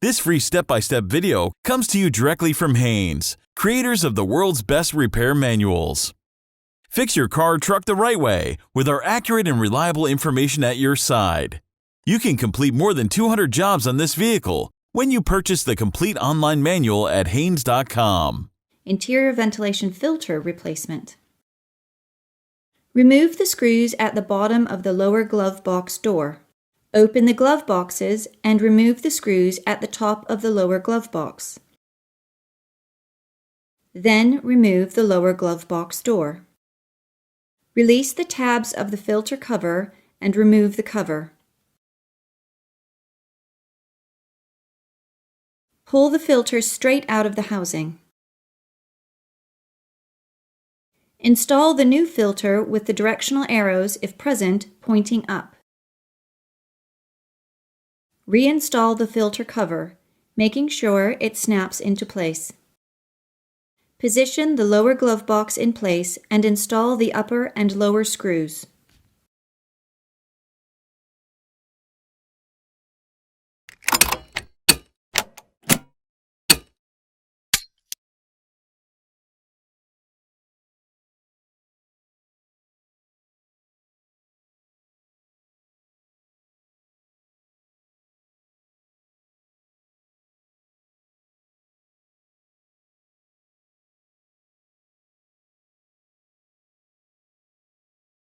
This free step-by-step video comes to you directly from Haynes, creators of the world's best repair manuals. Fix your car or truck the right way with our accurate and reliable information at your side. You can complete more than 200 jobs on this vehicle when you purchase the complete online manual at Haynes.com. Interior ventilation filter replacement. Remove the screws at the bottom of the lower glove box door. Open the glove boxes and remove the screws at the top of the lower glove box. Then remove the lower glove box door. Release the tabs of the filter cover and remove the cover. Pull the filter straight out of the housing. Install the new filter with the directional arrows, if present, pointing up. Reinstall the filter cover, making sure it snaps into place. Position the lower glove box in place and install the upper and lower screws.